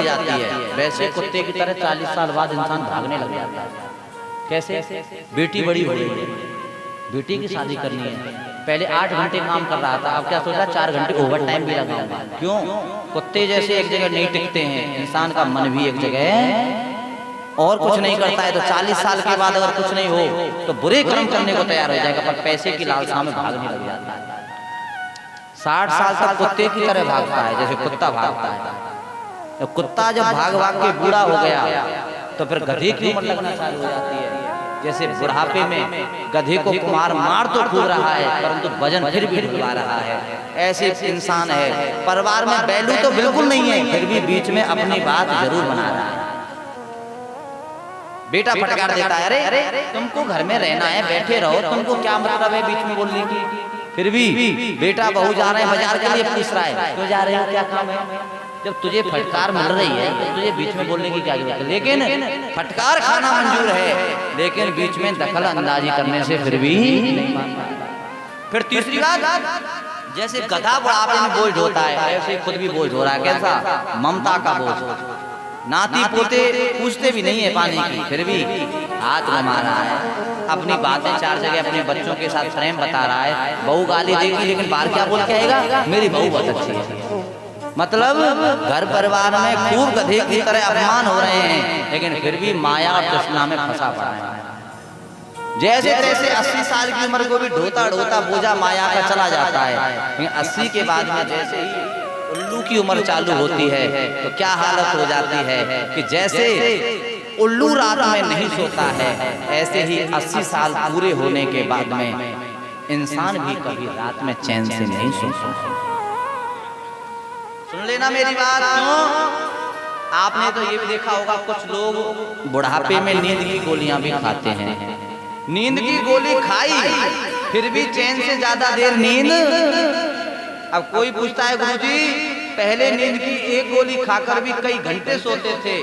जाती है, वैसे कुत्ते की तरह 40 साल बाद इंसान भागने लग जाता है। कैसे? बेटी बड़ी हो गई है, बेटी की शादी करनी है, पहले 8 घंटे काम कर रहा था, अब क्या सोच रहा है 4 घंटे ओवर टाइम भी लगाऊंगा। क्यों? कुत्ते जैसे एक जगह नहीं टिकते हैं, इंसान का मन भी एक जगह और कुछ नहीं करता है। तो 40 साल के बाद अगर कुछ नहीं हो तो बुरे कर्म करने को तैयार हो जाएगा, पर पैसे की लालसा में भागने लग जाता है। 60 साल तक कुत्ते की तरह भागता है जैसे कुत्ता भागता है। तो कुत्ता जब भाग भाग के बूढ़ा हो गया तो फिर गधे की उम्र लगना चालू हो जाती है। जैसे बुढ़ापे में गधे को कुमार मार तो खूब रहा है परंतु वजन फिर भी ढुला रहा है, ऐसे इंसान है। परिवार में वैल्यू तो बिल्कुल नहीं है, फिर भी बीच में अपनी बात जरूर बना रहा है। बेटा फटकार देता है, अरे तुमको घर में रहना है, बैठे रहो, तुमको क्या मतलब है बीच में बोलने की। फिर भी बेटा बहू जा रहे हैं बाजार के लिए, पूछ रहा है क्यों जा रहे हो, क्या काम है। जब तुझे फटकार मिल रही है तो तुझे बीच में बोलने की क्या जरूरत है। लेकिन फटकार खाना मंजूर है, लेकिन बीच में दखल अंदाजी करने से फिर भी नहीं मानता। फिर तीसरी बात, जैसे गधा बुढ़ापे में बोझ होता है ऐसे खुद भी बोझ हो रहा है। कैसा? ममता का बोझ। नाती पोते पूछते भी नहीं है पानी की, फिर भी हाथ घुमा रहा है, अपनी बातें 4 जगह अपने बच्चों के साथ प्रेम बता रहा है। बहू गाली देगी लेकिन बाहर क्या बोल के आएगा, मेरी बहू बहुत अच्छी है। मतलब घर परिवार में खूब गधे की तरह अपमान हो रहे हैं, लेकिन फिर भी माया और तृष्णा में फंसा पड़ा है। जैसे तैसे 80 साल की उम्र को भी ढोता ढोता बोझा माया का चला जाता है, लेकिन 80 के बाद में जैसे ही उल्लू की उम्र चालू होती है तो क्या हालत हो जाती है कि जैसे उल्लू रात में नहीं सोता है, ऐसे ही 80 साल पूरे होने के बाद में इंसान भी कभी रात में चैन से नहीं सोता। सुन लेना मेरी बात। क्यों? आपने तो ये भी देखा होगा कुछ लोग बुढ़ापे में नींद की गोलियां भी खाते हैं। नींद की गोली खाई फिर भी चैन से ज्यादा देर नींद। अब कोई पूछता है गुरुजी पहले नींद की एक गोली खाकर भी कई घंटे सोते थे,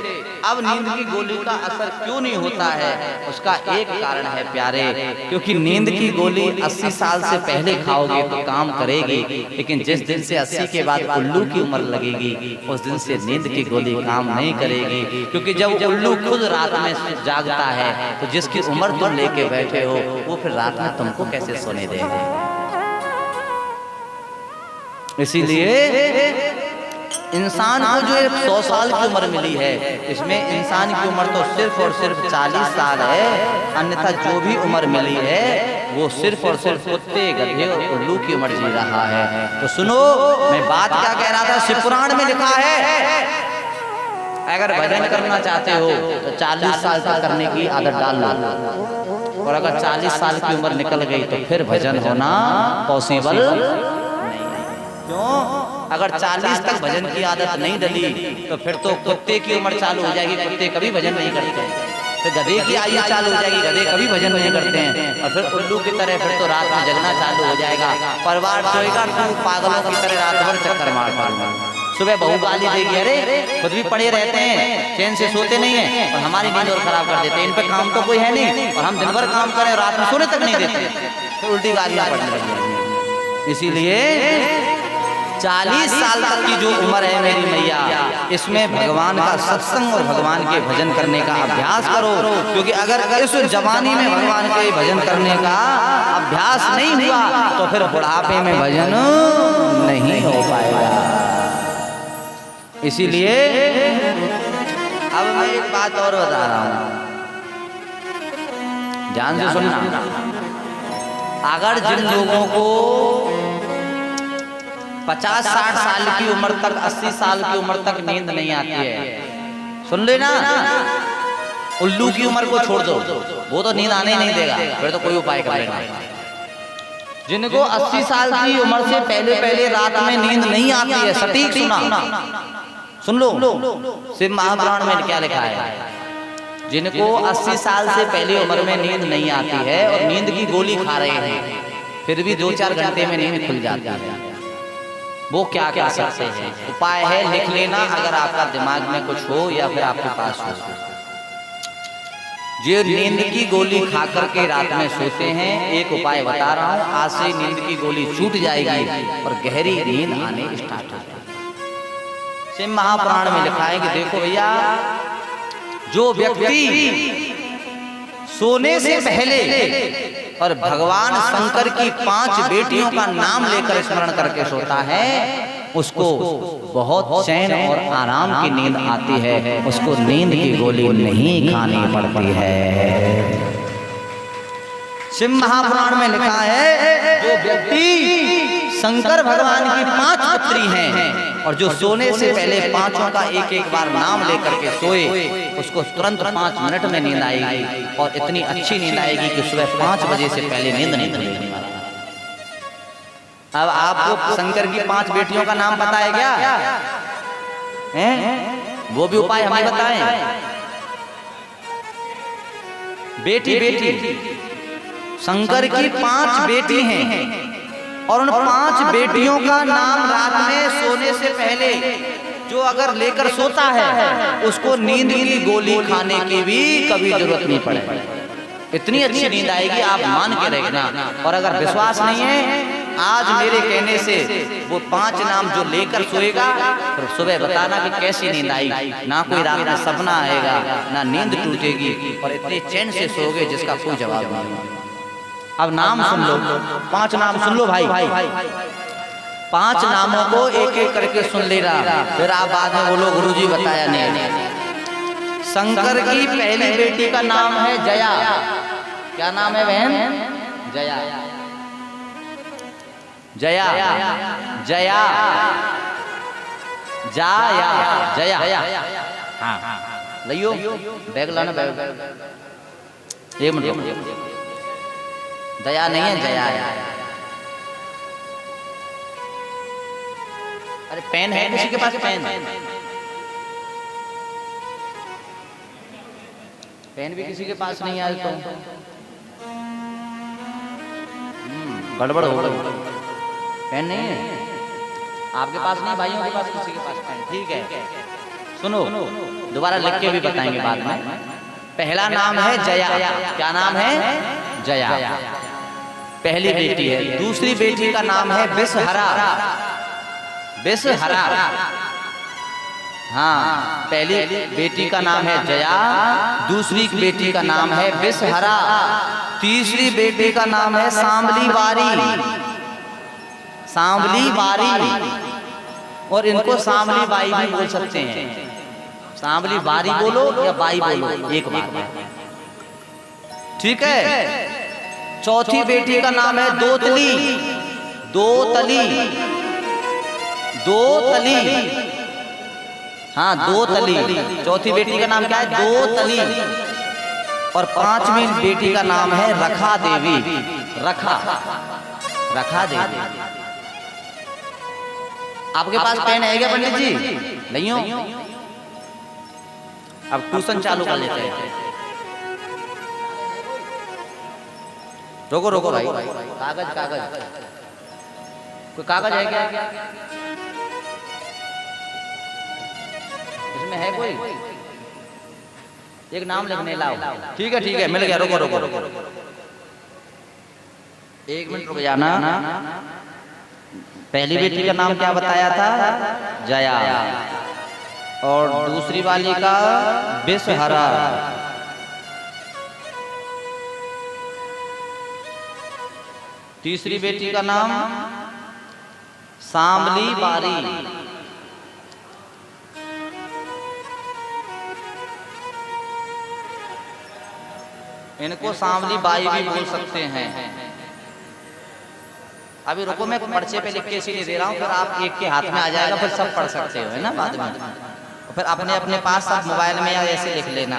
अब नींद की गोली का असर क्यों नहीं होता है? उसका एक कारण है प्यारे, क्योंकि नींद की गोली 80 साल से पहले खाओगे तो काम करेगी, लेकिन जिस दिन से 80 के बाद उल्लू की उम्र लगेगी उस दिन से नींद की गोली काम नहीं करेगी। क्योंकि जब उल्लू खुद रात में जागता है तो जिसकी उम्र तुम लेके बैठे हो वो फिर रात में तुमको कैसे सोने देगा। इसीलिए इंसान को जो 100 साल की उम्र मिली है, इसमें इंसान की उम्र तो सिर्फ और सिर्फ 40 साल है, अन्यथा जो भी उम्र मिली है वो सिर्फ और सिर्फ कुत्ते गधे और उल्लू की उम्र जी रहा है। तो सुनो मैं बात क्या कह रहा था, शिव पुराण में लिखा है अगर भजन करना चाहते हो तो 40 साल तक करने की आदत डाल लो, और अगर 40 साल की उम्र निकल गई तो फिर भजन होना पॉसिबल नहीं। क्यों? अगर 40 तक भजन की आदत नहीं डली तो फिर तो कुत्ते की उम्र चालू हो जाएगी, कुत्ते कभी भजन नहीं करते। फिर गधे की आयु चालू हो जाएगी, गधे कभी भजन नहीं करते हैं। और फिर उल्लू की तरह फिर तो रात में जगना चालू हो जाएगा। परिवार सोएगा तो पागलों की तरह रात भर चक्कर मार डालूंगा। सुबह बहू गाली देगी, अरे खुद भी पड़े रहते हैं, चैन से सोते नहीं है और हमारी नींद और खराब कर देते हैं। इन पे काम तो कोई है नहीं और हम दिन भर काम करें रात में सोने तक नहीं देते, फिर उल्टी गालियां पड़ने लगी। इसीलिए 40 साल तक की जो उम्र है मेरी मैया, इसमें भगवान का सत्संग और भगवान के भजन करने का अभ्यास करो। क्योंकि अगर इस जवानी में भगवान के भजन करने का अभ्यास नहीं हुआ तो फिर बुढ़ापे में भजन नहीं हो पाएगा। इसीलिए अब मैं एक बात और बता रहा हूं, ध्यान से सुनना। अगर जिन लोगों को 50-60 साल की उम्र तक 80 साल की उम्र तक नींद नहीं आती है, सुन लेना, उल्लू की उम्र को छोड़ दो, वो तो नींद आने नहीं देगा, फिर तो कोई उपाय कर लेना। जिनको 80 साल की उम्र से पहले पहले रात में नींद नहीं आती है, सटीक सुन लो शिव महापुराण में क्या लिखा है। जिनको 80 साल से पहले उम्र में नींद नहीं आती है और नींद की गोली खा रहे हैं, फिर भी 2-4 घंटे में नींद खुल जाती है, वो क्या कर सकते हैं? उपाय है, लिख लेना अगर आपका दिमाग में कुछ हो या फिर आपके पास हो। जो नींद की गोली खा करके रात में सोते हैं, एक उपाय बता रहा हूँ, आज से नींद की गोली छूट जाएगी और गहरी नींद आने स्टार्ट हो जाएगी। शिव महापुराण में लिखा है कि देखो भैया, जो व्यक्ति सोने से पहले और भगवान शंकर की 5 बेटियों का नाम लेकर स्मरण करके सोता है, उसको बहुत चैन और आराम की नींद आती है, उसको नींद की गोली नहीं खानी पड़ती है। शिव महापुराण में लिखा है, जो व्यक्ति शंकर भगवान की 5 पुत्री हैं और जो सोने से पहले 5 का एक बार नाम लेकर के सोए, उसको तुरंत 5 मिनट में नींद आएगी और इतनी अच्छी नींद आएगी कि सुबह 5 बजे से पहले नींद नहीं खुलेगी। अब आपको शंकर की 5 बेटियों का नाम पता है क्या? हैं? वो भी उपाय हमें बताएं। बेटी बेटी शंकर की 5 बेटी हैं और उन 5 बेटियों का नाम रात में सोने से पहले जो अगर लेकर सोता है, उसको नींद की गोली खाने की भी कभी जरूरत नहीं पड़े। इतनी अच्छी नींद आएगी, आप मान के रखना। और अगर विश्वास नहीं है, आज मेरे कहने से वो 5 नाम जो लेकर सोएगा, तो सुबह बताना कि कैसी नींद आई। ना कोई रात में सपना आएगा, ना नींद टूटेगी और इतने चैन से सोओगे जिसका कोई जवाब नहीं। अब नाम सुन लो, 5 नाम सुन लो भाई। 5 नामों को एक एक करके सुन लेना, फिर आप बाद में बोलो गुरुजी बताया नहीं। शंकर की पहली बेटी का नाम है जया। क्या नाम है बहन? जया। जया जया जाया जया। हाँ लियो बैग लाना, बैग। एक मिनट, दया नहीं है, जया है। अरे पेन है किसी के पास? पेन भी किसी के पास नहीं है तो गड़बड़ हो गई। पेन नहीं है आपके पास? नहीं, भाइयों के पास, किसी के पास पेन? ठीक है, सुनो, दोबारा लिख के भी बताएंगे बाद में। पहला नाम है जया। क्या नाम है? जया, पहली बेटी है। दूसरी बेटी का नाम है विषहरा। विषहरा, हाँ, पहली बेटी का नाम है जया, दूसरी बेटी का नाम है विषहरा, तीसरी बेटी का नाम है सांबली बारी। सांबली बारी, और इनको सांबली बाई भी बोल सकते हैं। सांबली बारी बोलो या बाई बोलो, एक बात है, ठीक है। चौथी बेटी का नाम है दोतली। दोतली, दोतली, हाँ दोतली। चौथी बेटी का नाम क्या है? दोतली। और 5वीं बेटी का नाम है रखा देवी। रखा, रखा देवी। आपके पास पेन है क्या पंडित जी? नहीं हो? अब ट्यूशन चालू कर लेते हैं। रोको रोको भाई, कागज कागज, कोई कागज है क्या? इसमें है कोई? एक नाम लिखने लाओ। ठीक है ठीक है, मिल गया। रोको रोको रोको, 1 मिनट रुक जाना। पहली बेटी का नाम क्या बताया था? जया। और दूसरी वाली का विषहरा। तीसरी बेटी का नाम सांबली बारी। इनको सांबली बाई भी बोल सकते हैं। अभी रुको, मैं पर्चे पे लिख के इसीलिए दे रहा हूँ, फिर आप एक के हाथ में आ जाएगा, फिर सब पढ़ सकते हो, है ना बाद में। फिर अपने अपने पास सब मोबाइल में या ऐसे लिख लेना।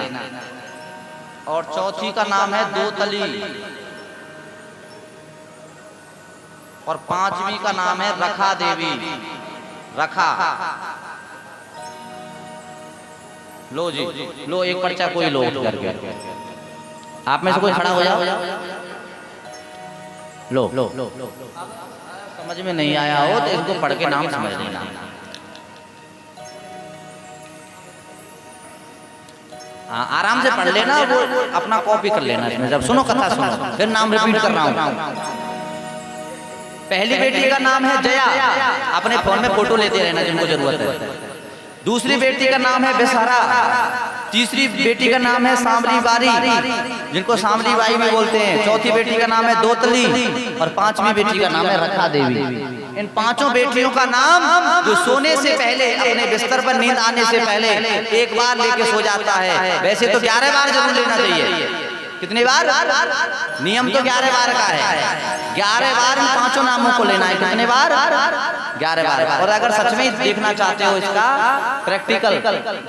और चौथी का नाम है दोतली, और 5वीं का नाम है रखा देवी। रखा, लो जी, लो एक पर्चा कोई लो करके। आप में से कोई खड़ा हो जाओ। लो लो लो, समझ में नहीं आया हो तो इसको पढ़ के नाम समझ लेना। आराम से पढ़ लेना, वो अपना कॉपी कर लेना इसमें। जब सुनो कथा सुनो, फिर नाम रिपीट कर रहा हूँ। पहली बेटी का नाम है जया। अपने फोन में फोटो लेते रहना जिनको जरूरत है। दूसरी बेटी का नाम है बेसहारा, तीसरी बेटी का नाम है सांवली बारी, जिनको सांवली बाई भी बोलते हैं, चौथी बेटी का नाम है दोतली और पांचवी बेटी का नाम है रखा देवी। इन पांचों बेटियों का नाम जो सोने से पहले, अपने बिस्तर पर नींद आने से पहले एक बार लेके सो जाता है। वैसे तो 11 बार जरूर लेना चाहिए। कितने बार? नियम तो 11 बार का है। 11 बार इन पांचों नामों को लेना है। कितने बार? 11 बार। और अगर सच में देखना चाहते हो इसका प्रैक्टिकल,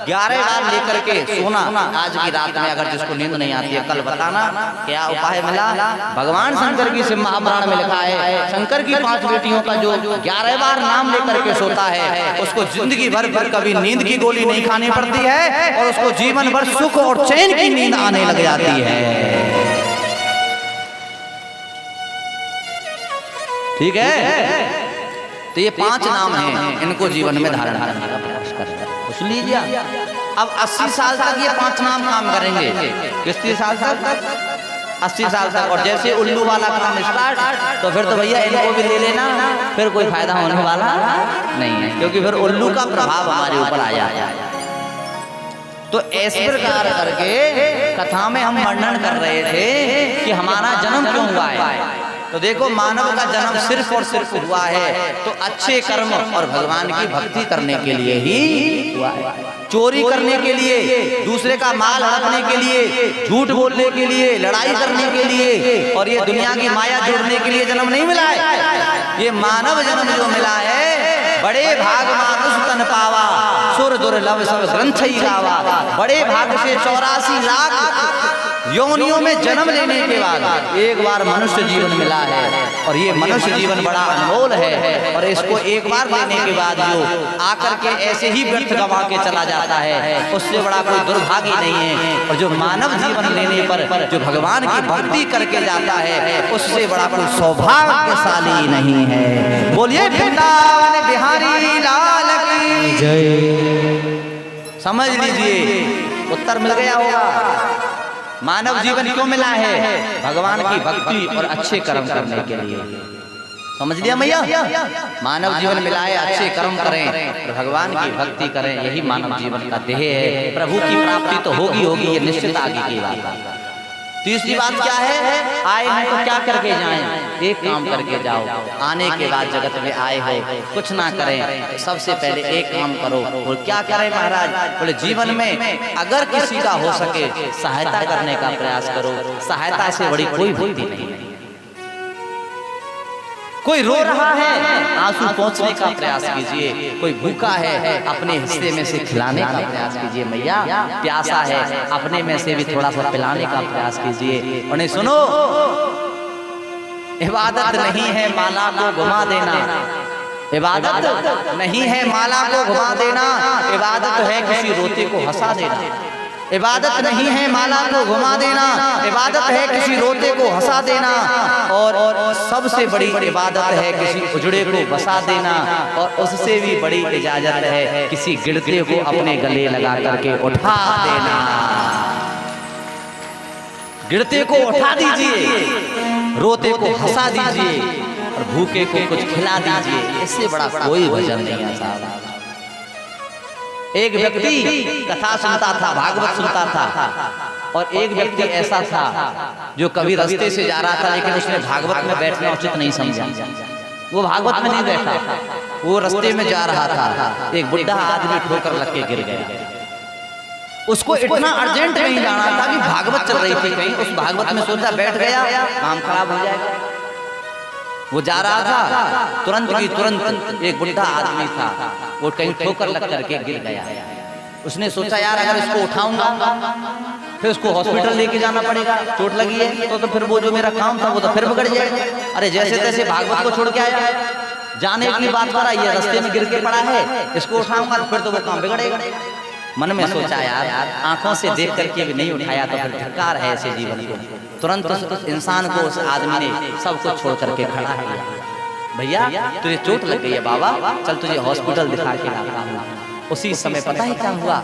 11 बार लेकर के सोना। आज की रात में अगर जिसको नींद नहीं आती है, कल बताना क्या उपाय मिला। भगवान शंकर की शिव महापुराण में लिखा है, शंकर की 5 बेटियों का जो 11 बार नाम लेकर के सोता है, उसको जिंदगी भर कभी नींद की गोली नहीं खानी पड़ती है और उसको जीवन भर सुख और चैन की नींद आने लग जाती है। ठीक है, तो ये 5 नाम हैं, इनको जीवन में धारण करने का प्रयास करें। सुन लीजिए, अब 80 साल तक ये 5 नाम काम करेंगे। कितने साल तक? 80 साल तक। और जैसे उल्लू वाला काम स्टार्ट, तो फिर तो भैया इनको भी ले लेना, फिर कोई फायदा होने वाला नहीं है, क्योंकि फिर उल्लू का प्रभाव हमारे ऊपर आ जाएगा। तो इस प्रकार करके कथा में हम वर्णन कर रहे थे कि हमारा जन्म क्यों हुआ है। तो देखो, मानव का जन्म सिर्फ और सिर्फ हुआ है तो अच्छे कर्म और भगवान की भक्ति करने के लिए ही हुआ है। चोरी करने के लिए, दूसरे का माल हड़पने के लिए, झूठ बोलने के लिए, लड़ाई करने के लिए और ये दुनिया की माया जोड़ने के लिए जन्म नहीं मिला है। ये मानव जन्म जो मिला है, बड़े भाग मानुष तन पावा, सुर दुर्लभ सब ग्रंथ ही गावा। बड़े भाग से 84 लाख योनियों में जन्म लेने के बाद एक बार मनुष्य जीवन मिला है और ये मनुष्य जीवन बड़ा अनमोल है। और इसको एक बार लेने के बाद जो आकर के ऐसे ही व्यर्थ गवा के चला जाता है, उससे बड़ा कोई दुर्भाग्य नहीं है। और जो मानव जीवन लेने पर जो भगवान की भक्ति करके जाता है, उससे बड़ा कोई सौभाग्यशाली नहीं है। बोलिए वृंदावन बिहारी लाल की जय। समझ लीजिए, उत्तर मिल गया होगा। मानव जीवन क्यों मिला है? भगवान की भक्ति और अच्छे कर्म करने के लिए। समझ लिया भैया? मानव जीवन मिला है, अच्छे कर्म करें और भगवान की भक्ति करें, यही मानव जीवन का ध्येय है। प्रभु की प्राप्ति तो होगी, ये निश्चित आगे की बात है। तीसरी बात क्या है? आए हैं तो क्या करके जाएं? एक काम करके जाओ। आने के बाद जगत में आए हो, कुछ ना करें, सबसे पहले एक काम करो। और क्या करें महाराज? बोले जीवन में अगर किसी का हो सके सहायता करने का प्रयास करो। सहायता से बड़ी कोई भक्ति नहीं है। कोई रो रहा है, आंसू पोंछने का प्रयास कीजिए। कोई भूखा है, अपने हिस्से में से खिलाने का प्रयास कीजिए। मैया प्यासा है, अपने में से भी थोड़ा सा पिलाने का प्रयास कीजिए। और नहीं सुनो, इबादत नहीं है माला को घुमा देना। इबादत नहीं है माला को घुमा देना, इबादत है किसी रोते को हंसा देना। इबादत नहीं है माला को घुमा देना, इबादत है किसी रोते को हंसा देना। और सबसे बड़ी इबादत है किसी उजड़े को बसा देना। और उससे भी बड़ी इजाजत है किसी गिरते को अपने गले लगा करके उठा देना। गिरते को उठा दीजिए, रोते को हंसा दीजिए और भूखे को कुछ खिला दीजिए। इससे बड़ा कोई भजन नहीं है साहब। एक व्यक्ति कथा सुनता था, भागवत सुनता था, और एक व्यक्ति ऐसा था जो कभी रास्ते से जा रहा था, लेकिन उसने भागवत में बैठना उचित नहीं समझा। वो भागवत में नहीं बैठा, वो रास्ते में जा रहा था। एक बुढ़ा आदमी ठोकर लग के गिर गया। उसको इतना अर्जेंट कहीं जाना था कि भागवत चल रही थी कहीं, उस भागवत में सोचा बैठ गया, काम खराब हो जाएगा। वो जा रहा था, तुरंत की तुरंत एक बुढ़ा आदमी था, वो कहीं ठोकर लग करके गिर गया। उसने सोचा यार अगर इसको उठाऊंगा फिर उसको हॉस्पिटल लेके जाना पड़ेगा, चोट लगी है तो फिर वो जो मेरा काम था वो तो फिर बिगड़ जाएगा। अरे जैसे तैसे भागवत को छोड़ के आया, जाने की बात कर रहा है, रास्ते में गिर के पड़ा है, इसको उठाऊंगा फिर तो वो काम बिगड़ेगा। मन में सोचा यार आंखों से देख करके भी नहीं उठाया तो फिर धिक्कार है ऐसे जीवन को। तुरंत उस इंसान को उस आदमी ने सब कुछ छोड़ करके खड़ा किया। भैया तुझे चोट लग गई है बाबा, चल तुझे हॉस्पिटल दिखा के लाता हूँ। उसी समय पता ही क्या हुआ,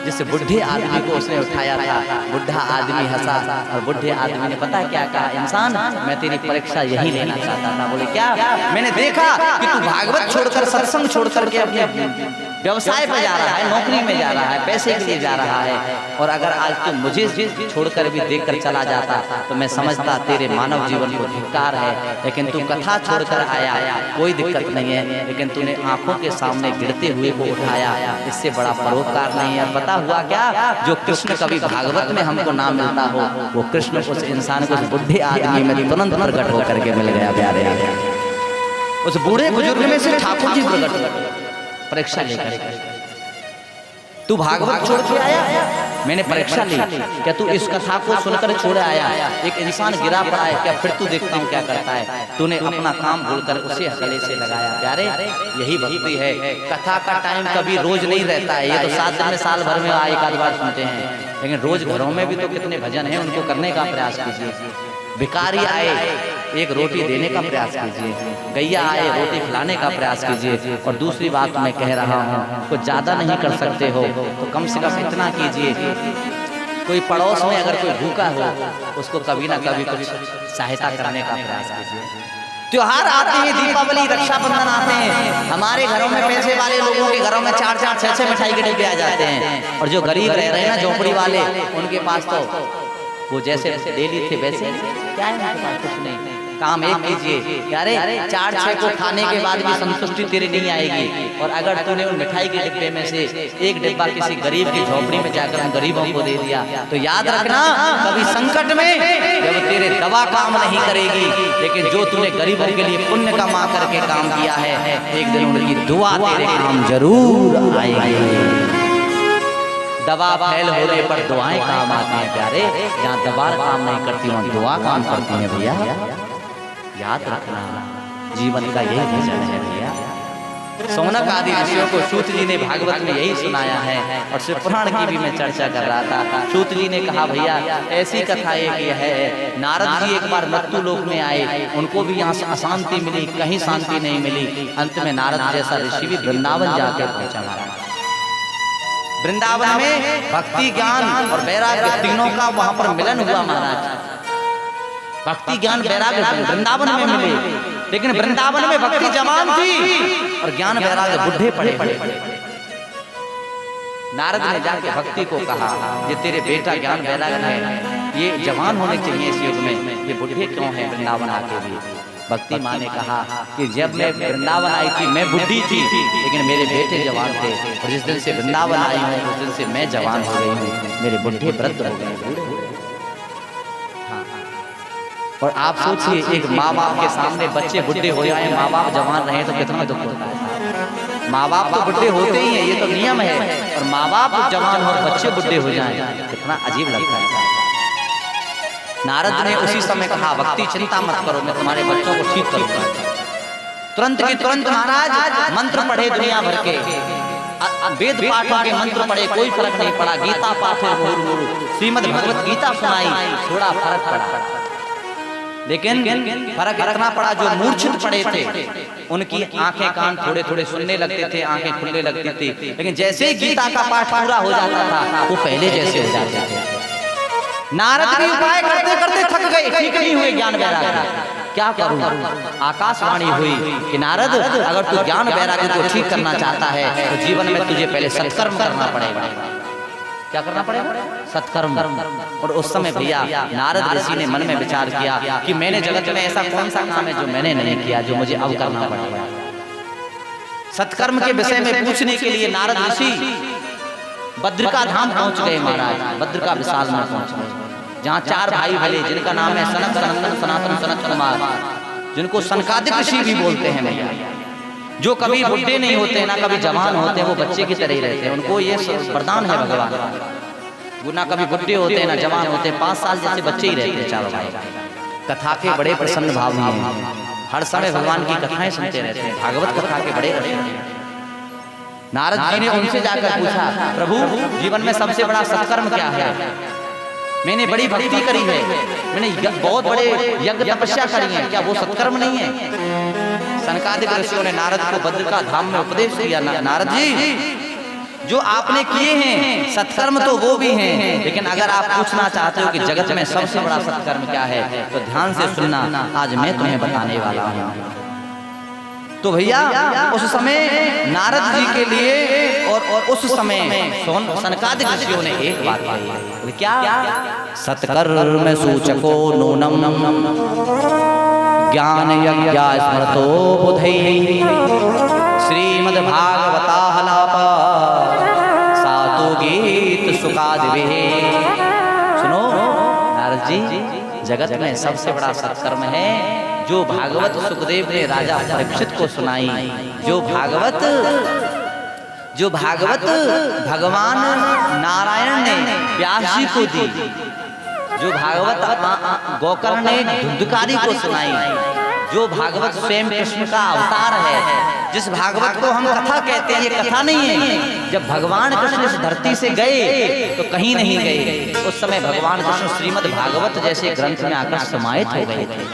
जिस बुढ़े आदमी को उसने उठाया था, बुढ़ा आदमी हंसा और बुढ़े आदमी ने पता क्या कहा, इंसान मैं तेरी परीक्षा यही लेना चाहता था। बोले क्या? मैंने देखा कि तू भागवत छोड़कर, सत्संग छोड़ करके अपने व्यवसाय पर जा रहा है, नौकरी में जा रहा है, पैसे के लिए जा रहा है। और अगर आज तू मुझे छोड़कर भी देखकर चला जाता तो मैं समझता तेरे मानव जीवन को धिक्कार है। लेकिन तू कथा छोड़कर आया, कोई दिक्कत नहीं है, लेकिन तूने आंखों के सामने गिरते हुए को उठाया, इससे बड़ा परोपकार नहीं है। पता हुआ क्या, जो कृष्ण कभी भागवत में हमको ना मिलता हो, वो कृष्ण उस इंसान को, उस बुढ़े आदमी में तुरंत प्रकट होकर के मिल गया। प्यारे उस बूढ़े बुजुर्ग में से ठाकुर जी प्रकट परीक्षा लेकर, तू भागवत छोड़ के आया, मैंने परीक्षा ली, क्या तू इस कथा को सुनकर छोड़ आया? एक इंसान गिरा पड़ा है, क्या फिर तू देखता हूँ क्या करता है? तूने अपना काम भूलकर उसे गले से लगाया। प्यारे यही भक्ति है। कथा का टाइम कभी रोज नहीं रहता है, ये तो 7 दिन में साल भर में एक आध बार सुनते हैं, लेकिन रोज घरों में भी तो कितने भजन हैं, उनको करने का प्रयास कीजिए। भिखारी आए, एक रोटी देने का प्रयास कीजिए। गैया आए, रोटी खिलाने का प्रयास कीजिए। और दूसरी बात मैं कह रहा हूँ, कुछ ज़्यादा नहीं कर सकते हो तो कम से कम इतना कीजिए, कोई पड़ोस में अगर कोई भूखा हो उसको कभी ना कभी कुछ सहायता करने का प्रयास कीजिए। त्योहार आते हैं, दीपावली, रक्षाबंधन आते हैं, हमारे घरों में पैसे वाले लोगों के घरों में 4-4, 6-6 मिठाई के डिब्बे आ जाते हैं। और जो गरीब रह रहे हैं ना, झोपड़ी वाले, उनके पास तो वो जैसे डेली थे वैसे क्या है, उनके पास कुछ नहीं। काम एक कीजिए, अरे 4-6 को खाने के बाद भी संतुष्टि तेरी नहीं आएगी। और अगर तूने उन मिठाई के डिब्बे में से एक डिब्बा किसी गरीब की झोपड़ी में जाकर उन गरीबों को दे दिया, तो याद रखना कभी संकट में जब तेरे दवा काम नहीं करेगी, लेकिन जो तूने गरीबों के लिए पुण्य कमा करके काम किया है, एक दिन उनकी दुआ तेरे काम जरूर आएगी। दवा फैल होने पर दुआएं काम आती हैं। प्यारे जहाँ दवा काम नहीं करती वहाँ दुआ काम करती हैं भैया, याद रखना। जीवन का यही विजन है भैया। सौनक आदि ऋषियों को सूत जी ने भागवत में यही सुनाया है, और शिव पुराण की भी मैं चर्चा कर रहा था। सूत जी ने कहा भैया ऐसी कथा एक है, नारद जी एक बार मृत्यु लोक में आए, उनको भी यहाँ से अशांति मिली, कहीं शांति नहीं मिली। अंत में नारद जैसा ऋषि भी वृंदावन जाकर पहुंचा। वृंदावन में भक्ति, ज्ञान और वैराग्य तीनों का वहां पर मिलन हुआ महाराज। भक्ति, ज्ञान, वैराग्य वृंदावन में मिले, लेकिन वृंदावन में भक्ति जवान थी और ज्ञान वैराग्य बुढ़े पड़े। नारद ने जाके भक्ति को कहा, ये तेरे बेटा ज्ञान वैराग्य है, ये जवान होने चाहिए इस युग में, ये बुढ़े क्यों है वृंदावन आके भी? भक्ति माँ ने कहा कि जब मैं वृंदावन आई थी मैं बुढ़ी थी, लेकिन मेरे बेटे जवान थे, और जिस दिन से वृंदावन आई हूँ उस दिन से मैं जवान हो गई हूँ, मेरे बुढ़े वृद्ध हो गए। और आप सोचिए एक माँ बाप के सामने बच्चे बुढ़े हो जाए, माँ बाप जवान रहे तो कितना दुख होता है। माँ बाप तो बुढ़े होते ही हैं, ये तो नियम है, और माँ बाप जवान और बच्चे बुढ़े हो जाएं, कितना अजीब लगता है। नारद ने उसी समय कहा भक्ति चिंता मत करो, मैं तुम्हारे बच्चों को ठीक करूंगा। तुरंत की तुरंत महाराज मंत्र पढ़े दुनिया भर के, वेद पाठों के मंत्र पढ़े, कोई फर्क नहीं पड़ा। गीता पाठे श्रीमद् भगवत गीता सुनाई, थोड़ा फर्क पड़ा, लेकिन फर्क इतना पड़ा जो मूर्छित पड़े थे उनकी आंखें कान थोड़े थोड़े सुनने लगते थे, आंखें खुलने लगती थी। लेकिन जैसे ही गीता का पाठ पूरा हो जाता था वो पहले जैसे हो जाते थे। नारद भी उपाय करते करते थक गए, ठीक नहीं हुए ज्ञान वैराग्य, क्या करूं? आकाशवाणी हुई कि नारद अगर तू ज्ञान वैराग्य को ठीक करना चाहता है तो जीवन में तुझे पहले सत्कर्म करना पड़ेगा। क्या करना पड़ेगा? सत्कर्म। और उस समय भैया नारद ऋषि ने मन में विचार किया कि मैंने जगत में ऐसा कौन सा काम है जो मैंने नहीं किया, जो मुझे अब करना पड़ेगा। सत्कर्म के विषय में पूछने के लिए नारद ऋषि बद्रिका धाम पहुंच गए महाराज। बद्रिका विशाल में पहुंच गए, जहाँ 4 भाई भले जिनका नाम है सनक, सनंदन, सनातन, सनत कुमार, जिनको सनकादिक ऋषि भी बोलते हैं भैया, जो कभी बुढ़े नहीं होते ना कभी जवान होते हैं, वो बच्चे की तरह ही रहते हैं। उनको ये वरदान है भगवान, वो ना कभी बुढ़े होते ना जवान होते, 5 साल जैसे बच्चे ही रहते हैं चारों भाई। कथा के बड़े प्रसन्न भाव हैं, हर समय भगवान की कथाएं सुनते रहते हैं, भागवत कथा के बड़े रसिक। नारद जी ने उनसे जाकर पूछा, प्रभु जीवन में सबसे बड़ा सत्कर्म क्या है? मैंने बड़ी भक्ति करी है, मैंने बहुत बड़े यज्ञ तपस्या करी है, क्या वो सत्कर्म नहीं है? सनकादिक ऋषियों ने नारद को बद्रिका धाम में उपदेश किया, नारद जी जो आपने किए हैं सत्कर्म तो वो भी हैं, लेकिन अगर आप पूछना चाहते हो कि जगत में सबसे बड़ा सत्कर्म क्या है तो ध्यान से सुनना, आज मैं तुम्हें बताने वाला हूँ। तो भैया उस समय नारद जी के लिए और उस समय सनकादिक ऋषियों ने एक बात कही, क्या? सत्कर्म सूचको नूनम ज्ञान यज्ञ स्मृतो बुधैः श्रीमद्भागवतालाप सातु गीत सुकादिभिः। सुनो नारद जी, जगत में सबसे बड़ा सत्कर्म है जो भागवत सुखदेव ने राजा परीक्षित को सुनाई, जो भागवत भगवान नारायण ने व्यास जी को दी, जो भागवत गोकर्ण ने धुंधकारी को सुनाई, जो भागवत स्वयं कृष्ण का अवतार है, जिस भागवत को हम कथा कहते हैं, ये कथा नहीं है। जब भगवान कृष्ण इस धरती से गए तो कहीं नहीं गए, उस समय भगवान कृष्ण श्रीमद् भागवत जैसे ग्रंथ में आकर समाहित हो गए थे।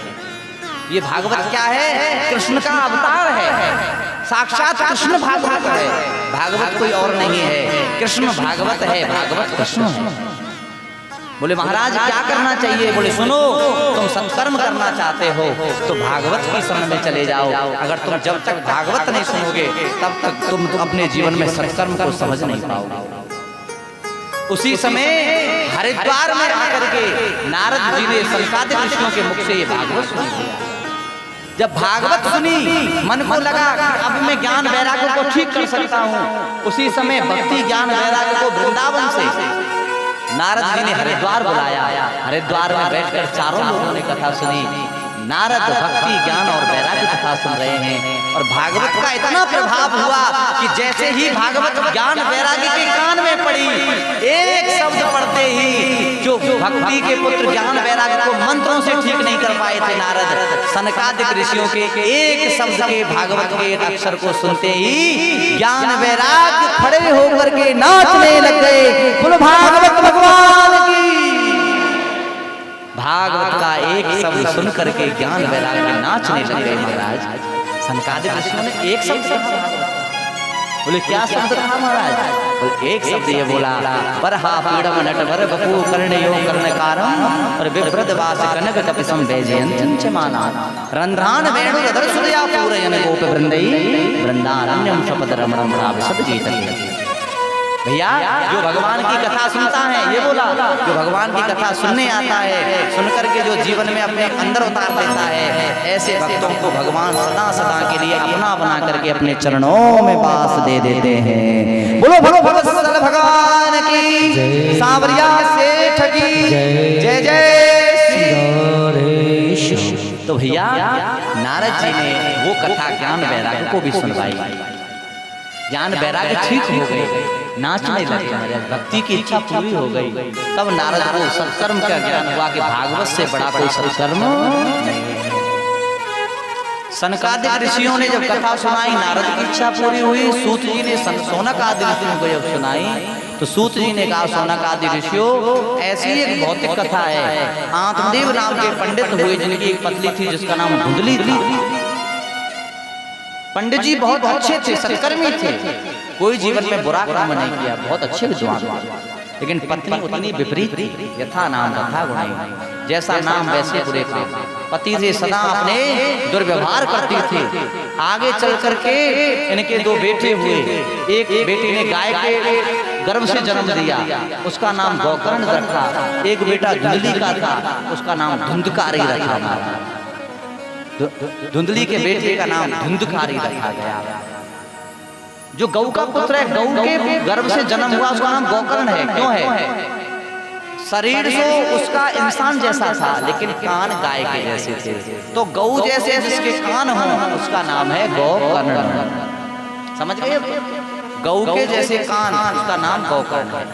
ये भागवत क्या है? कृष्ण का अवतार है, साक्षात कृष्ण भागवत है, भागवत कोई और नहीं है, कृष्ण भागवत है, भागवत कृष्ण है। बोले महाराज क्या करना चाहिए? बोले सुनो, तुम सत्कर्म करना चाहते हो तो भागवत की शरण में चले जाओ। अगर तुम जब तक भागवत नहीं सुनोगे तब तक तुम अपने जीवन में सत्कर्म को समझ नहीं पाओगे। उसी समय हरिद्वार में आकर के नारद जी ने सनकादिक ऋषियों के मुख से ये भागवत सुनी। जब भागवत सुनी मन को लगा कि अब मैं ज्ञान वैराग्य को ठीक कर सकता हूँ। उसी समय भक्ति ज्ञान वैराग्य को वृंदावन से नारद जी ने हरिद्वार बुलाया। हरिद्वार में बैठकर चारों लोगों ने कथा सुनी। नारद भक्ति ज्ञान और वैराग्य कथा सुन रहे हैं और भागवत का इतना प्रभाव हुआ कि जैसे ही भागवत ज्ञान वैराग्य के कान में पड़ी, एक शब्द पढ़ते ही जो भक्ति के पुत्र ज्ञान वैराग्य को मंत्रों से ठीक नहीं कर पाए थे नारद, सनकादिक ऋषियों के एक शब्द के भागवत के एक अक्षर को सुनते ही ज्ञान वैराग्य खड़े होकर के नाचने लग गए। बोलो भागवत भगवान की। भागवत का एक शब्द सुन करके ज्ञान वैराग्य नाचने लग गए महाराज। सनकादिक ऋषियों ने एक शब्द कहा। बोले क्या शब्द कहा महाराज? बोले एक शब्द ये बोला, बरहा पीड़म नटवर बपू कर्णयो कर्णकारम और विभ्रद वास कनक कपिसम वैजयंतीं च माना रंध्रान वेणु दर्शुदया पूरयन गोप वृंदई वृंदारण्यम शपथ रमणम राविशद गीतम्। भैया जो भगवान की कथा सुनता है, ये बोला, जो भगवान की कथा सुनने आता है, सुनकर के जो जीवन में अपने अंदर उतार लेता है, ऐसे भक्तों को भगवान सदा सदा के लिए अपना बना करके अपने चरणों में वास दे देते हैं। बोलो भगवत भगवान की, सांवरिया सेठ की जय जय। तो भैया नारद जी ने वो कथा ज्ञान वैराग्य को भी सुनवाई। ज्ञान वैराग्य ठीक हो गए, नाचने लगे महाराज, भक्ति की इच्छा पूरी हो गई। तब नारद को सत्कर्म का ज्ञान हुआ कि भागवत से बड़ा कोई सत्कर्म नहीं। सनकादिक ऋषियों ने जब कथा सुनाई, नारद की इच्छा पूरी हुई। सूत जी ने सौनक आदि ऋषियों को जब सुनाई तो सूत जी ने कहा, सौनक आदि ऋषियों, ऐसी एक भौतिक कथा है। आत्मदेव नाम के पंडित हुए जिनकी एक पत्नी थी जिसका नाम धुंधली थी। पंडित जी बहुत अच्छे थे, सत्कर्मी थे, कोई जीवन में बुरा काम नहीं किया, बहुत अच्छे विद्वान थे। लेकिन पत्नी उतनी विपरीत थी। यथा नाम तथा गुणी, जैसा नाम वैसे बुरे काम। पति से सदा अपने दुर्व्यवहार करती थी। आगे चल करके इनके दो बेटे हुए। एक बेटे ने गाय के गर्भ से जन्म दिया, उसका नाम गोकर्ण रखा। एक बेटा धुंधली का था, उसका नाम धुंधकारी रखा। धुंधली के बेटे का नाम धुंधकारी रखा गया। जो गौ का पुत्र है, गौ के गर्भ से जन्म हुआ, उसका नाम गोकर्ण है। क्यों है? शरीर से उसका इंसान जैसा था, लेकिन कान गाय के जैसे थे। तो गौ जैसे जिसके कान हो, उसका नाम है गोकर्ण। समझ गए? गौ के जैसे कान, उसका नाम गोकर्ण है।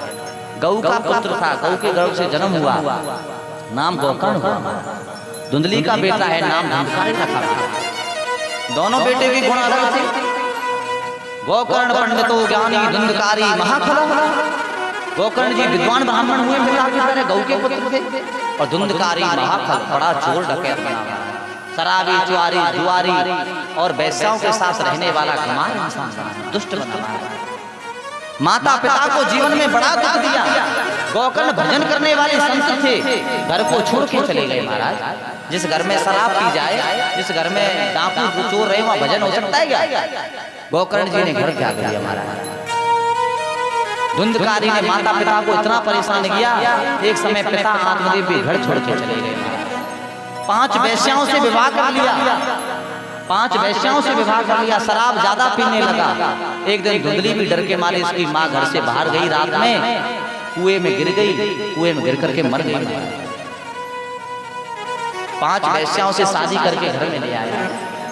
गौ का पुत्र था, गौ के गर्भ से जन्म हुआ, नाम गोकर्ण हुआ। धुंधली का बेटा है, नाम धुंधकारी रखा। दोनों बेटे भी गुण अलग थे। गोकर्ण पंडितो ज्ञानी धुंधकारी महाखला। गोकर्ण जी विद्वान ब्राह्मण हुए, पिता की तरह गौ के पुत्र थे। और धुंधकारी महाखल, बड़ा चोर डकैत बना, शराबी, चुआरी, जुआरी और वैश्याओं के साथ रहने वाला कुमार इंसान, दुष्ट बना। माता पिता को जीवन में बड़ा दुख दिया। गोकर्ण भजन करने वाले संत थे, घर को छोड़ के चले गए महाराज। जिस घर में शराब पी जाए, जिस घर में डाकू चोर रहे, वहां भजन हो सकता है क्या? गोकर्ण जी ने घर त्याग दिया महाराज। धुंधकारी ने माता पिता को इतना परेशान किया, एक समय पिता आत्मदेव भी घर छोड़ के चले गए। 5 वेश्याओं से विवाह कर लिया, 5 वेश्याओं से विवाह कर लिया, शराब ज्यादा पीने लगा। एक दिन धुंधली भी डर के मारे उसकी माँ घर से बाहर गई, रात में कुएं में गिर गई, कुएं में गिर करके मर गई। 5 वेश्याओं से शादी करके घर में ले आया,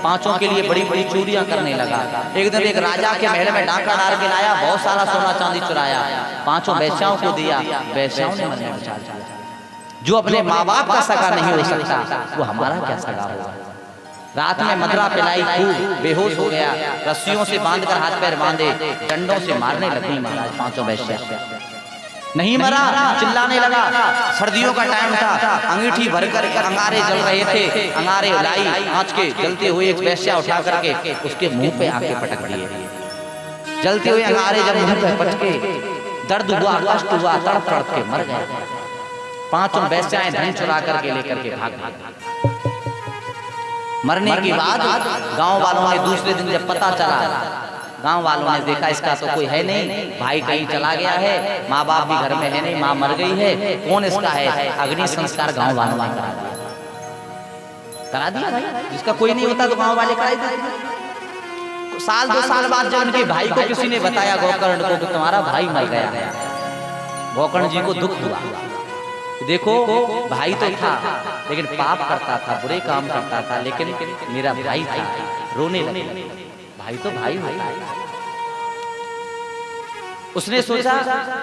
5 के लिए बड़ी बड़ी चोरियां करने लगा। एक दिन एक राजा के महल में डाका डाल के लाया, बहुत सारा सोना चांदी चुराया, 5 वेश्याओं को दिया। वेश्याओं ने मरने बचा दिया। जो अपने माँ बाप का सगा नहीं हो सकता, वो हमारा क्या सगा होगा। रात में मदरा पिलाई, खूब बेहोश हो गया, रस्सियों से बांधकर हाथ पैर बांधे, डंडों से मारने लगी महाराज 5 वेश्या। नहीं मरा, चिल्लाने लगा। सर्दियों का टाइम था, अंगीठी भर कर अंगारे जल रहे थे, अंगारे लाई आंच के जलते हुए एक वेश्या उठा करके उसके मुंह पे आके पटक दिए। जलते हुए अंगारे जब मुंह पे पटके, दर्द हुआ, कष्ट हुआ, तड़प तड़प के मर गए। 5 वेश्याएं धन चुरा करके लेकर के भाग गई। मरने के बाद गांव वालों ने दूसरे दिन जब पता चला, गांव वालों ने देखा इसका तो कोई है नहीं, भाई कहीं चला गया है, माँ बाप भी घर में है नहीं, माँ मर गई है, कौन इसका है? अग्नि संस्कार गांव वालों ने करा दिया भाई। जिसका कोई नहीं होता तो गांव वाले करा देते। साल 2 साल बाद जब उनके भाई को किसी ने बताया गोकर्ण को कि तुम्हारा भाई मर गया है, गोकर्ण जी को दुख हुआ। देखो भाई तो था लेकिन पाप करता था, बुरे काम करता था, लेकिन मेरा भाई था। रोने लगे, भाई तो भाई होता है। उसने सोचा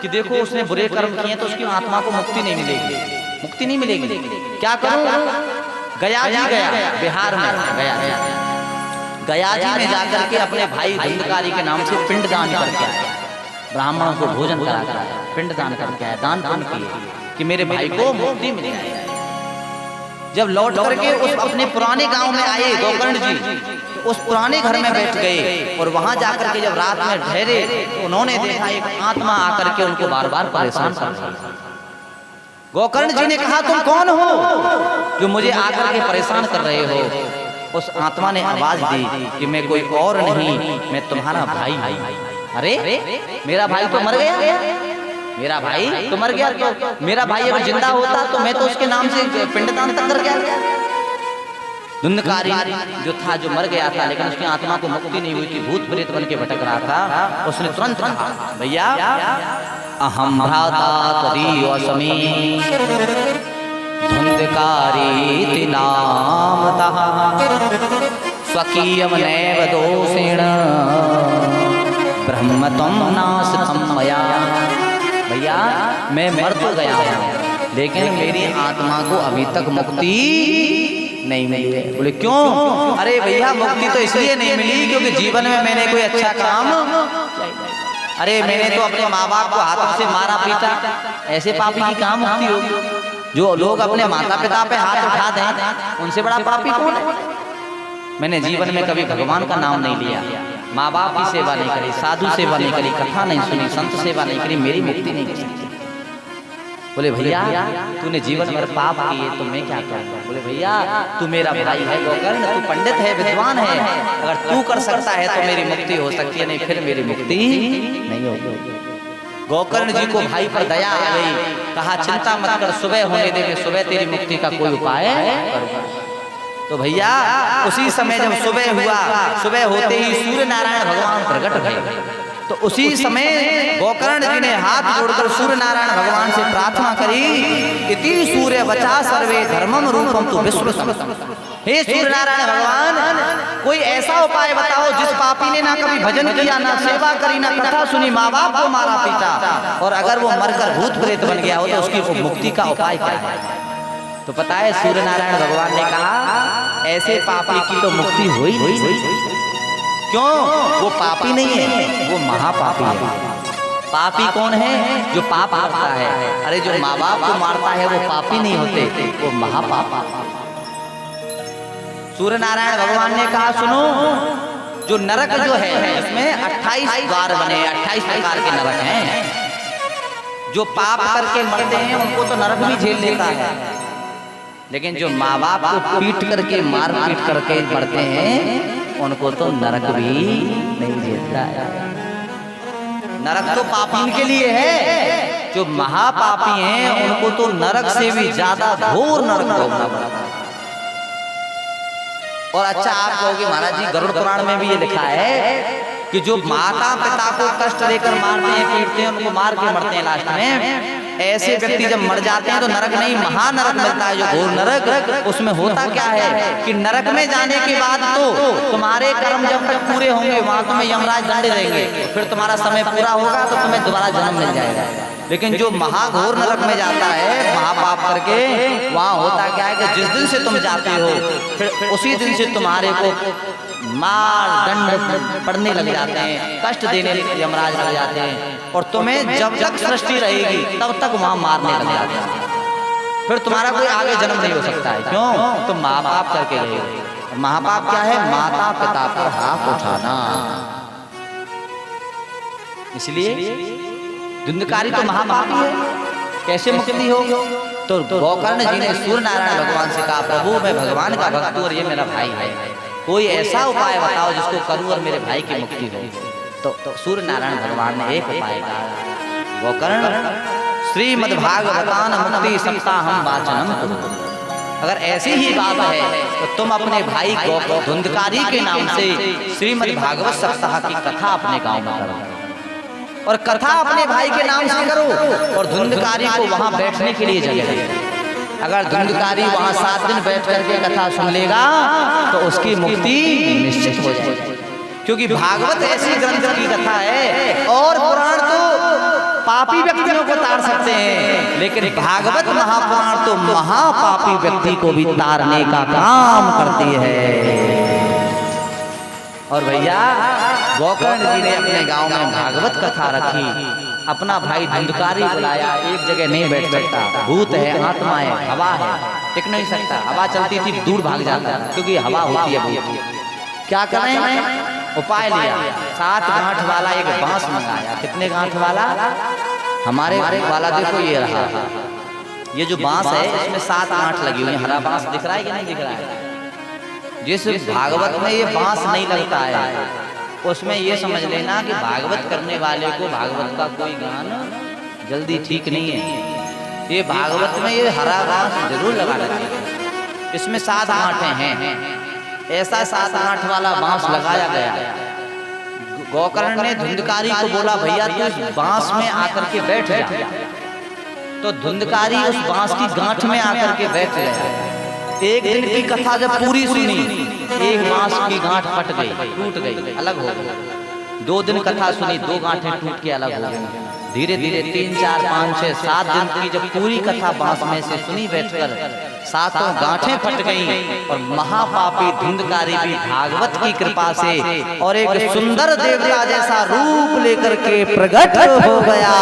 कि देखो उसने बुरे कर्म किए तो उसकी आत्मा को मुक्ति नहीं मिलेगी, मुक्ति नहीं मिलेगी, क्या करूं? गया जी गया, बिहार में गया जी में जाकर के अपने भाई धुंधकारी के नाम से पिंड दान करके आया, ब्राह्मणों को भोजन कराकर आया, पिंड दान करके आया, दान पुण्य किए कि मेरे भाई को मुक्ति मिले। जब लौट करके उस अपने पुराने गांव में आए गोकर्ण जी, उस पुराने घर में बैठ गए और वहां जाकर के जब रात में ठहरे तो उन्होंने देखा एक आत्मा आकर के उनको बार बार परेशान कर रही है। गोकर्ण जी ने कहा तुम कौन हो जो मुझे आकर के परेशान कर रहे हो? उस आत्मा ने आवाज दी कि मैं कोई और नहीं, मैं तुम्हारा भाई हूं। अरे मेरा भाई तो मर गया, मेरा भाई तो मर गया, तो मेरा भाई अगर जिंदा होता तो मैं तो उसके नाम से पिंडदान तक कर गया। धुंधकारी जो था, जो मर गया था लेकिन उसकी आत्मा को मुक्ति नहीं हुई थी, भूत प्रेत बन के भटक रहा था, उसने तुरंत कहा भैया अहम भ्राता तदीयस्मि धुंधकारी नामतः स्वकीयं नैव दोषेण ब्रह्म त्वं नाशतं मया। भैया मैं मर तो गया हूँ लेकिन मेरी आत्मा को अभी तक मुक्ति नहीं मिली है। बोले क्यों? अरे भैया मुक्ति तो इसलिए नहीं मिली क्योंकि जीवन में मैंने कोई अच्छा काम, अरे मैंने तो अपने माँ बाप को हाथों से मारा पीटा, ऐसे पापी की कहाँ मुक्ति होगी? जो लोग अपने माता पिता पे हाथ उठा दें उनसे बड़ा पापी कौन है? मैंने जीवन में कभी भगवान का नाम नहीं लिया, माँ बाप की सेवा नहीं करी, साधु सेवा नहीं करी, कथा नहीं सुनी, संत सेवा नहीं करी, मेरी मुक्ति नहीं की। बोले भैया तूने जीवन भर पाप किए तो मैं क्या करूँगा? बोले भैया तू मेरा भाई है गोकर्ण, तू पंडित है, विद्वान है, अगर तू कर सकता है तो मेरी मुक्ति हो सकती है, नहीं फिर मेरी मुक्ति नहीं होगी। गोकर्ण जी को भाई पर दया आ गई, कहा चिंता मत कर, सुबह होने दे, सुबह तेरी मुक्ति का कोई उपाय करूँगा। तो भैया उसी समय जब सुबह हुआ, सुबह होते ही सूर्य नारायण भगवान प्रकट भये। तो उसी समय गोकर्ण जी ने हाथ जोड़कर सूर्य नारायण भगवान से प्रार्थना करी, इति सूर्य बचा सर्वे धर्मम रूपम तु विश्व। हे सूर्य नारायण भगवान कोई ऐसा उपाय बताओ जिस पापी ने ना कभी भजन किया, ना सेवा करी, ना कथा सुनी, माँ बाप को मारा पीटा, और अगर वो मरकर भूत प्रेत बन गया हो तो उसकी मुक्ति का उपाय क्या है? तो पता है सूर्य नारायण भगवान ने कहा ऐसे पापी की तो मुक्ति हो ही नहीं। क्यों? वो पापी नहीं है, वो महापापी है। पापी कौन है? जो पाप करता है। अरे जो माँ बाप को मारता है वो पापी नहीं होते, वो महापापी। सूर्य नारायण भगवान ने कहा सुनो, जो नरक जो है उसमें 28 द्वार बने, 28 प्रकार के नरक हैं। जो पाप करके मरते हैं उनको तो नरक भी झेल लेता है, लेकिन जो माँ बाप को पीट करके मार पीट करके मरते हैं उनको तो नरक भी नहीं झेलता है। नरक तो पापियों के लिए है, जो महापापी हैं उनको तो नरक से भी ज्यादा घोर नरक भोगना पड़ता है। और अच्छा आप कहोगे महाराज जी गरुड़ पुराण में भी ये लिखा है कि जो माता पिता को कष्ट देकर मारते हैं पीटते हैं उनको मार के मरते हैं लास्ट में, ऐसे व्यक्ति जब मर जाते हैं तो नरक नहीं महानरक मिलता है, जो घोर नरक। उसमें होता क्या है कि नरक में जाने के बाद तो तुम्हारे कर्म जब तक पूरे होंगे वहां तुम्हें यमराज दंड देंगे, फिर तुम्हारा समय पूरा होगा तो तुम्हें दोबारा जन्म मिल जाएगा। लेकिन जो महाघोर नरक में जाता है महापाप करके, वहां होता क्या है कि जिस दिन से तुम जाते हो फिर उसी दिन से तुम्हारे को मार दंड पड़ने लग जाते हैं, कष्ट देने यमराज लग जाते हैं, और तुम्हें जब तक सृष्टि रहेगी तब तक वहां मारने लग जाते हैं। फिर तुम्हारा कोई आगे जन्म नहीं हो सकता है। क्यों? तुम महापाप करके गए हो। महापाप क्या है? माता पिता पर हाथ उठाना। इसलिए धुंधकारी तो महापापी है, कैसे मुक्ति हो? तो गोकर्ण जी ने सूर्य नारायण भगवान से कहा प्रभु मैं भगवान का भक्त हूं और ये मेरा भाई है, कोई ऐसा उपाय बताओ जिसको करूं और मेरे भाई की मुक्ति हो। तो सूर्य नारायण भगवान ने एक उपाय कहा, गोकर्ण श्रीमद्भागवतान मुक्ति सप्ताहम वाचनम कुरु। अगर ऐसी ही बात है तो तुम अपने भाई धुंधकारी के नाम से श्रीमद्भागवत सप्ताह की कथा अपने गांव में करो, और कथा अपने भाई के नाम से करो, और धुंधकारी को वहां बैठने के लिए जगह दो। अगर धुंधकारी वहां 7 दिन बैठ करके कथा सुन लेगा तो उसकी मुक्ति निश्चित हो जाएगी, क्योंकि भागवत ऐसी ग्रंथ की कथा है। और पुराण तो पापी व्यक्तियों को तार सकते हैं, लेकिन भागवत महापुराण तो महापापी व्यक्ति को भी तारने का काम करती है। और भैया गोकर्ण जी ने अपने गांव में भागवत कथा रखी, अपना भाई धुंधकारी बुलाया, एक जगह नहीं बैठ सकता, भूत है आत्मा है हवा है, टिक नहीं सकता, हवा चलती थी दूर भाग जाता है क्योंकि हवा होती है भूत। क्या करें? उपाय लिया, 7 गांठ वाला एक बांस मंगाया। कितने गांठ वाला? हमारे वाला देखो ये रहा, ये जो बांस है इसमें 7 गांठ लगी हुई है। हरा बांस दिख रहा है कि नहीं दिख रहा है? जिस भागवत में ये बांस नहीं लगता है उसमें ये समझ लेना कि भागवत करने वाले को भागवत का कोई गान जल्दी ठीक नहीं है। ये भागवत में ये हरा बांस जरूर लगा लेते हैं। इसमें 7 गांठें हैं, ऐसा 7 गांठ वाला बांस लगाया गया। गोकर्ण ने धुंधकारी को बोला भैया तू इस बांस में आकर के बैठ जा। तो धुंधकारी उस बांस की गांठ में आकर के बैठ गया। एक दिन की कथा जब पूरी सुनी, एक बांस की गांठ फट गई, टूट गई, अलग हो गई। 2 दिन कथा सुनी, 2 गांठें टूट के अलग हो गई। धीरे धीरे 3, 4, 5, 6, 7 दिन की जब पूरी कथा बांस में से सुनी बैठकर, 7 गांठें फट गईं और महापापी धुंधकारी भी भागवत की कृपा से और एक सुंदर देवता जैसा रूप लेकर के प्रकट हो गया।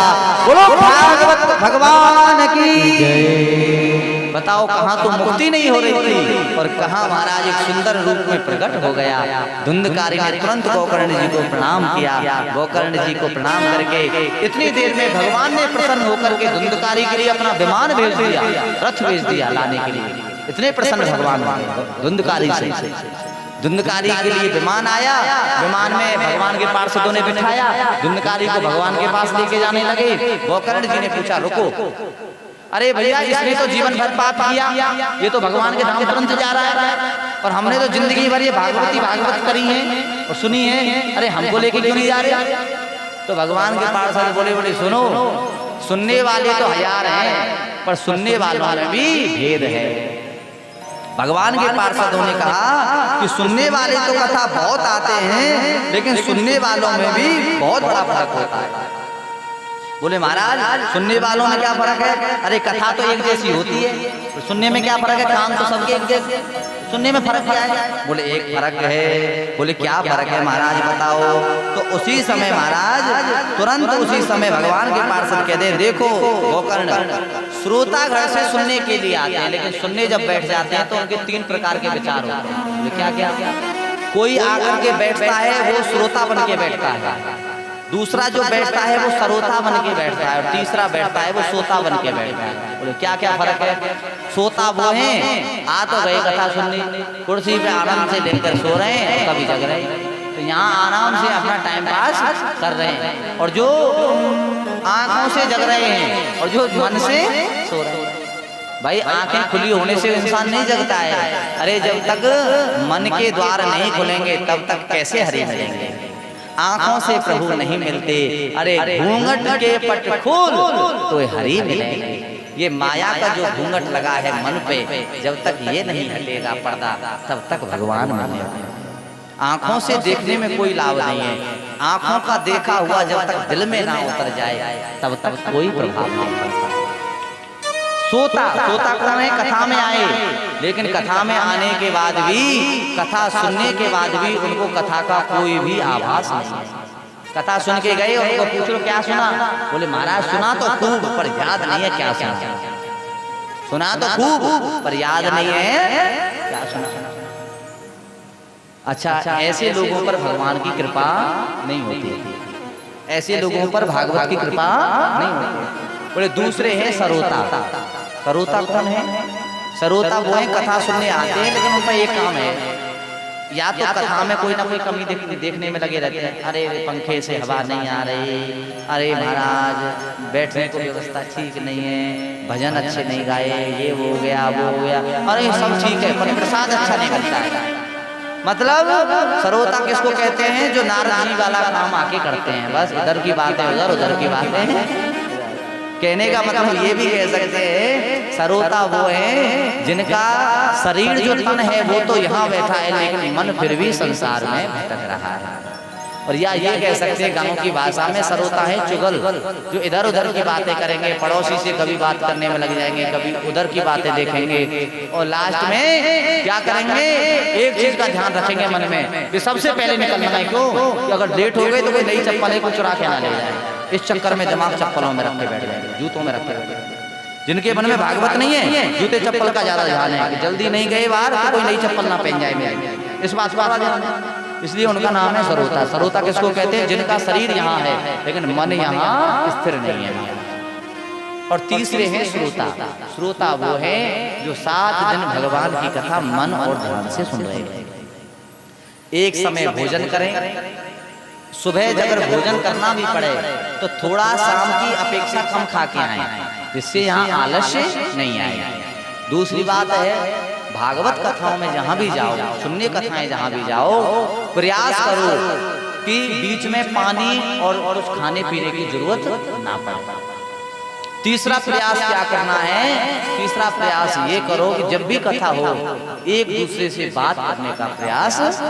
बोलो भागवत भगवान की जय। बताओ कहाँ तो मुक्ति नहीं हो रही थी और कहाँ महाराज एक सुंदर रूप में प्रकट हो गया। धुंधकारी ने तुरंत गोकर्ण जी को प्रणाम किया। गोकर्ण जी को प्रणाम करके इतनी देर में भगवान ने प्रसन्न होकर के धुंधकारी के लिए अपना विमान भेज दिया, रथ भेज दिया लाने के लिए। इतने प्रसन्न भगवान धुंधकारी से। धुंधकारी के लिए विमान आया, विमान में भगवान के पार्षदों ने बिठाया, धुंधकारी को भगवान के पास लेके जाने लगे। गोकर्ण जी ने पूछा रुको, अरे भैया इसने तो जीवन भर पाप किया, ये तो भगवान के धाम तुरंत जा रहा है, और हमने तो जिंदगी भर ये भागवत करी है और सुनी है, अरे हमको लेके क्यों नहीं जा रहे? तो भगवान के पार्षद बोले सुनो, सुनने वाले तो 1000 हैं पर सुनने वालों में भी भेद है। भगवान के पार्षदों ने कहा कि सुनने वाले तो कथा बहुत आते हैं, लेकिन सुनने वालों में भी बहुत बड़ा फर्क होता है। बोले महाराज सुनने वालों में क्या फर्क है? अरे कथा तो एक जैसी होती है, तो सुनने में क्या फर्क है? काम तो सबके एक जैसे, सुनने में फर्क क्या है? बोले एक फर्क है। बोले क्या फर्क है महाराज बताओ? तो उसी समय महाराज तुरंत उसी समय भगवान के पार्षद कहते देखो गोकर्ण, श्रोता घर से सुनने के लिए आते हैं, लेकिन सुनने जब बैठ जाते हैं तो उनके 3 प्रकार के विचार होते हैं। क्या क्या? कोई आकर के बैठता है वो श्रोता बन के बैठता है, दूसरा जो बैठता है वो सरोता बन के बैठता है, और तीसरा बैठता है वो सोता बन के बैठता है। बोले क्या क्या फर्क है? सोता वो है, आ तो गए कथा सुनने, कुर्सी पे आराम से लेकर सो रहे हैं, कभी जग रहे हैं, तो यहाँ आराम से अपना टाइम पास कर रहे हैं। और जो आंखों से जग रहे हैं और जो मन से सो रहे हैं। भाई आंखें खुली होने से इंसान नहीं जगता है। अरे जब तक मन के द्वार नहीं खुलेंगे तब तक कैसे हरि मिलेंगे? आंखों से प्रभु नहीं मिलते, अरे घूंघट के पट खोल तो हरि मिलेंगे। ये माया का जो घूंघट लगा है मन पे, जब तक ये नहीं हटेगा पर्दा, तब तक भगवान मिलेंगे। आंखों से देखने में कोई लाभ नहीं है, आंखों का देखा हुआ जब तक दिल में ना उतर जाए तब तक कोई प्रभाव नहीं पड़ता। सोता कौन है? कथा में आए, लेकिन कथा में आने के बाद भी, कथा सुनने के बाद भी उनको कथा का कोई भी आभास नहीं। कथा सुन के गए और उनको पूछ लो क्या सुना? बोले महाराज सुना तो खूब पर याद नहीं है क्या सुना। सुना तो खूब पर याद नहीं है क्या सुना। अच्छा, ऐसे लोगों पर भगवान की कृपा नहीं होती, ऐसे लोगों पर भागवत की कृपा नहीं होती। बोले दूसरे हैं सरोता। सरोता कौन है? सरोता वो है कथा सुनने आते हैं, लेकिन उनका एक काम है, या तो कथा में कोई ना कोई कमी देखने में लगे रहते हैं। अरे पंखे से हवा नहीं आ रही, अरे महाराज बैठने की व्यवस्था ठीक नहीं है, भजन अच्छे नहीं गाए, ये हो गया वो हो गया, अरे सब ठीक है पर प्रसाद अच्छा नहीं मिलता है। मतलब सरोता किसको कहते हैं? जो नारद जी वाला काम आके करते हैं, बस इधर की बातें उधर की बातें। कहने का मतलब ये भी कह सकते हैं सरोता वो है जिनका शरीर जो तन है वो तो यहाँ बैठा है, लेकिन मन फिर भी संसार में भटक रहा है। और या ये कह सकते हैं गाँव की भाषा में सरोता है चुगल, जो इधर उधर की बातें करेंगे, पड़ोसी से कभी बात करने में लग जाएंगे, कभी उधर की बातें देखेंगे, और लास्ट में क्या करेंगे? एक चीज का ध्यान रखेंगे मन में कि सबसे पहले निकलना है। क्यों? कि अगर लेट हो गए तो कोई नई चप्पल है को चुरा के ना ले जाए। इस चक्कर में दिमाग चप्पलों में रख के बैठ जाएंगे, जूतों में रख के बैठ जाएंगे। जिनके मन में भागवत नहीं है, जूते चप्पल का ज्यादा ध्यान है कि जल्दी नहीं गए बाहर तो कोई नई चप्पल ना पहन जाए मेरे, इस बात का ध्यान है। इसलिए उनका नाम है सरोता। सरोता किसको कहते हैं? जिनका शरीर यहाँ है लेकिन मन यहाँ स्थिर नहीं है। और तीसरे हैं श्रोता। श्रोता वो है जो 7 दिन भगवान की कथा मन और ध्यान से सुन रहे हैं। एक समय भोजन करें, सुबह अगर भोजन करना भी पड़े तो थोड़ा शाम की अपेक्षा कम खा के आए, जिससे यहाँ आलस्य नहीं आए। दूसरी बात है भागवत कथाओं में जहाँ भी जाओ, सुनने कथाएं जहाँ भी जाओ, प्रयास करो कि बीच में पानी और कुछ खाने पीने की जरूरत ना पड़े। तीसरा प्रयास क्या करना है? तीसरा प्रयास ये करो कि जब भी कथा हो एक दूसरे से बात करने का प्रयास।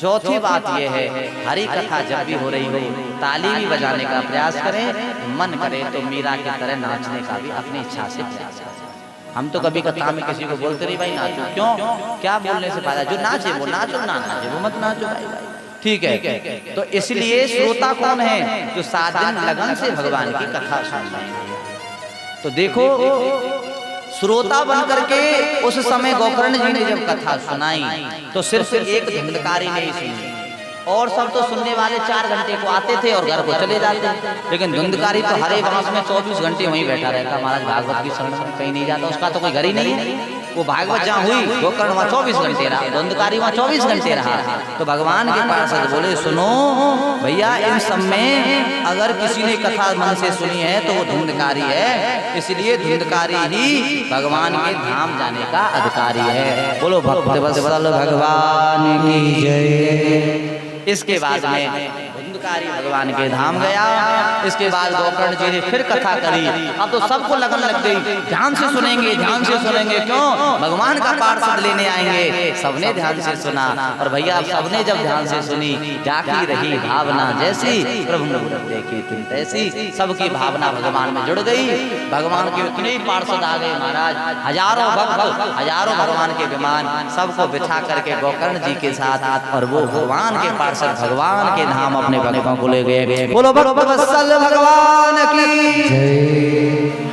चौथी बात यह है हरि कथा जब भी हो रही हो ताली भी बजाने का प्रयास करें, मन करे तो मीरा की तरह नाचने का भी अपनी इच्छा से प्रयास करें। हम तो कभी कथा में किसी को बोलते नहीं भाई नाचो, क्यों? क्या बोलने से फायदा? जो नाचे वो नाचो, ना नाचे वो मत नाचो भाई। ठीक है, तो इसलिए श्रोता कौन है? जो 7 दिन लगन से भगवान की कथा सुन रहे हैं। तो देखो श्रोता बन करके उस समय गोकर्ण जी ने जब कथा सुनाई तो सिर्फ एक धुंधकारी नहीं सुनी, और सब तो सुनने वाले 4 घंटे को आते थे और घर को चले जाते, लेकिन धुंधकारी तो हरे बांस में 24 घंटे वहीं बैठा रहता। महाराज भागवत की शरण में कहीं नहीं जाता, उसका तो कोई घर ही नहीं है। वो भागवत जहाँ हुई गोकर्ण वहाँ 24 घंटे रहा, धुंधकारी वहाँ 24 घंटे रहा। तो भगवान के पार्षद बोले सुनो भैया, इन सब में अगर किसी ने कथा मन से सुनी है तो वो धुंधकारी है, इसलिए धुंधकारी ही भगवान के धाम जाने का अधिकारी है। बोलो भक्त वत्सल भगवान की जय। इसके बाद में धुंधकारी भगवान के धाम गया। इसके बाद गोकर्ण जी ने फिर कथा करी। अब तो सबको लगन लग गई, ध्यान से सुनेंगे, ध्यान से सुनेंगे। क्यों? भगवान का पार्षद लेने आएंगे। सबने ध्यान से सुना, और भैया सबने जब ध्यान से सुनी, जाकी रही भावना जैसी, प्रभु मूरत देखी तुम तैसी। सबकी भावना भगवान में जुड़ गई। भगवान के उतने ही पार्षद आ गए महाराज, हजारों भक्त, हजारों भगवान के विमान, सबको बिठा करके गोकर्ण जी के साथ, और वो भगवान के पार्षद भगवान के धाम अपने भक्तों को ले गए। बोलो भक्त वत्सल भगवान की जय।